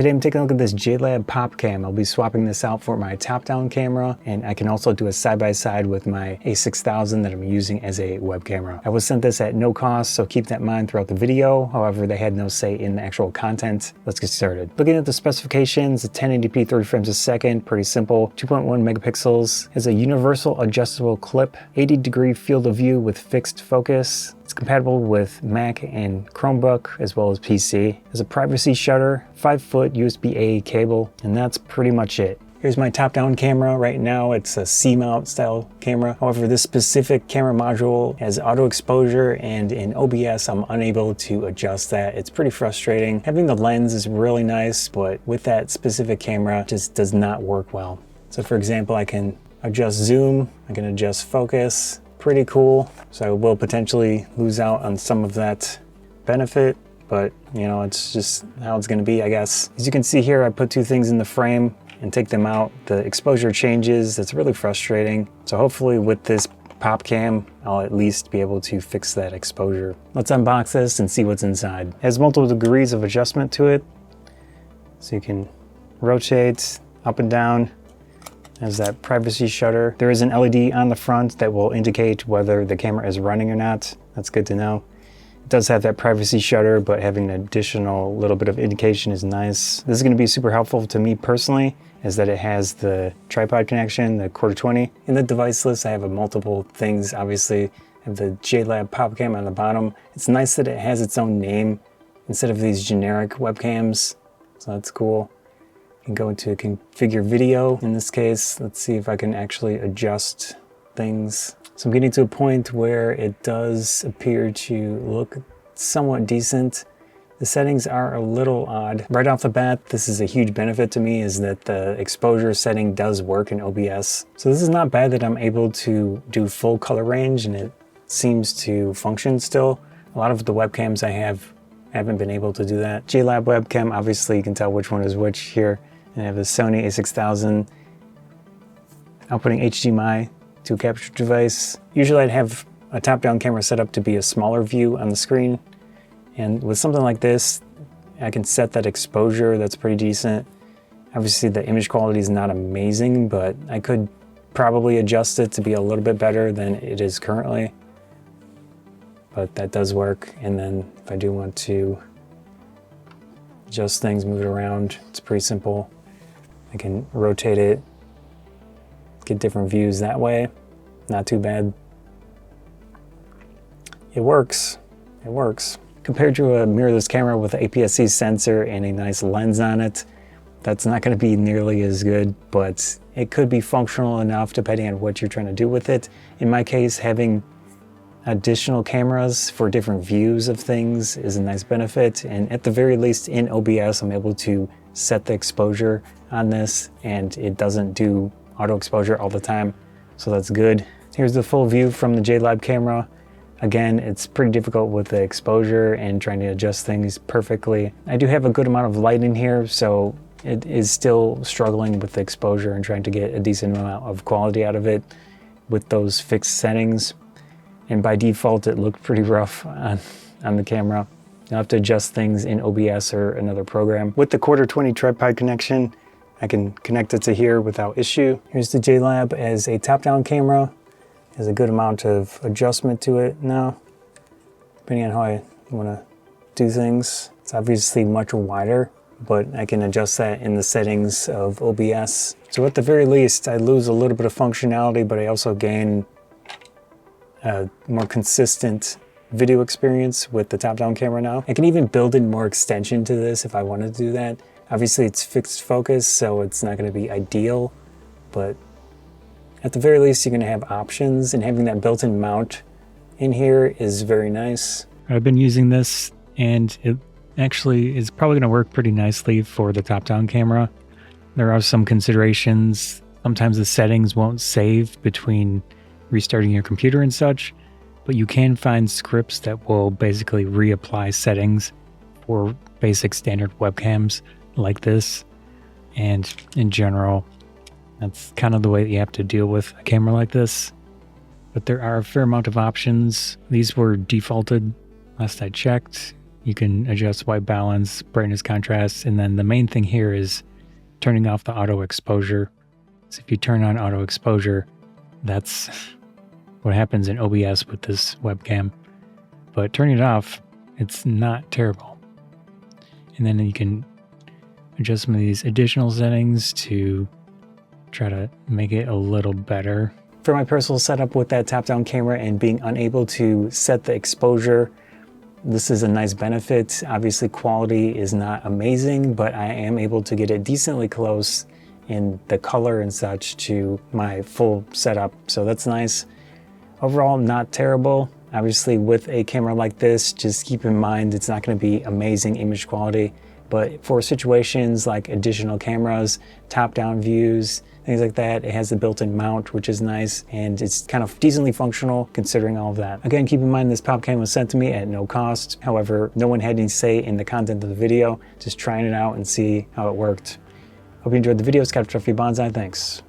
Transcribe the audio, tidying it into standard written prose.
Today I'm taking a look at this JLab Popcam. I'll be swapping this out for my top-down camera, and I can also do a side-by-side with my A6000 that I'm using as a web camera. I was sent this at no cost, so keep that in mind throughout the video. However, they had no say in the actual content. Let's get started. Looking at the specifications, 1080p 30 frames a second, pretty simple. 2.1 megapixels, has a universal adjustable clip, 80-degree field of view with fixed focus. It's compatible with Mac and Chromebook as well as PC. There's a privacy shutter, 5-foot USB-A cable, and that's pretty much it. Here's my top-down camera. Right now it's a C-mount style camera. However, this specific camera module has auto exposure, and in OBS I'm unable to adjust that. It's pretty frustrating. Having the lens is really nice, but with that specific camera, it just does not work well. So for example, I can adjust zoom, I can adjust focus. Pretty cool. So I will potentially lose out on some of that benefit, but you know, it's just how it's going to be, I guess. As you can see here, I put two things in the frame and take them out. The exposure changes. That's really frustrating. So hopefully with this Popcam, I'll at least be able to fix that exposure. Let's unbox this and see what's inside. It has multiple degrees of adjustment to it. So you can rotate up and down. Has that privacy shutter. There is an LED on the front that will indicate whether the camera is running or not. That's good to know. It does have that privacy shutter, but having an additional little bit of indication is nice. This is going to be super helpful to me personally, is that it has the tripod connection, the quarter 20. In the device list, I have multiple things. Obviously, I have the JLab Popcam on the bottom. It's nice that it has its own name instead of these generic webcams, so that's cool. Can go into configure video. In this case, let's see if I can actually adjust things. So I'm getting to a point where it does appear to look somewhat decent. The settings are a little odd. Right off the bat, this is a huge benefit to me, is that the exposure setting does work in OBS. So this is not bad that I'm able to do full color range and it seems to function still. A lot of the webcams I haven't been able to do that. JLab webcam, obviously you can tell which one is which here. And I have the Sony A6000 outputting HDMI to a capture device. Usually I'd have a top-down camera set up to be a smaller view on the screen. And with something like this, I can set that exposure. That's pretty decent. Obviously the image quality is not amazing, but I could probably adjust it to be a little bit better than it is currently. But that does work. And then if I do want to adjust things, move it around, it's pretty simple. I can rotate it, get different views that way. Not too bad. It works. It works. Compared to a mirrorless camera with an APS-C sensor and a nice lens on it, that's not going to be nearly as good, but it could be functional enough depending on what you're trying to do with it. In my case, having additional cameras for different views of things is a nice benefit, and at the very least in OBS I'm able to set the exposure on this and it doesn't do auto exposure all the time, so that's good. Here's the full view from the JLab camera. Again, it's pretty difficult with the exposure and trying to adjust things perfectly. I do have a good amount of light in here, so it is still struggling with the exposure and trying to get a decent amount of quality out of it with those fixed settings. And by default, it looked pretty rough on the camera. You'll have to adjust things in OBS or another program. With the quarter 20 tripod connection, I can connect it to here without issue. Here's the JLab as a top-down camera. Has a good amount of adjustment to it now, depending on how I want to do things. It's obviously much wider, but I can adjust that in the settings of OBS. So at the very least, I lose a little bit of functionality, but I also gain a more consistent video experience with the top-down camera now. I can even build in more extension to this if I wanted to do that. Obviously it's fixed focus, so it's not going to be ideal, but at the very least you're going to have options, and having that built-in mount in here is very nice. I've been using this and it actually is probably going to work pretty nicely for the top-down camera. There are some considerations. Sometimes the settings won't save between restarting your computer and such, but you can find scripts that will basically reapply settings for basic standard webcams like this. And in general, that's kind of the way that you have to deal with a camera like this. But there are a fair amount of options. These were defaulted last I checked. You can adjust white balance, brightness, contrast, and then the main thing here is turning off the auto exposure. So if you turn on auto exposure, that's what happens in OBS with this webcam. But turning it off, it's not terrible. And then you can adjust some of these additional settings to try to make it a little better. For my personal setup with that top-down camera and being unable to set the exposure, this is a nice benefit. Obviously quality is not amazing, but I am able to get it decently close in the color and such to my full setup. So that's nice. Overall, not terrible. Obviously with a camera like this, just keep in mind it's not going to be amazing image quality, but for situations like additional cameras, top-down views, things like that, it has the built-in mount, which is nice, and it's kind of decently functional considering all of that. Again, keep in mind this Popcam was sent to me at no cost. However, no one had any say in the content of the video, just trying it out and see how it worked. Hope you enjoyed the video. Scott Truffy Bonsai, thanks.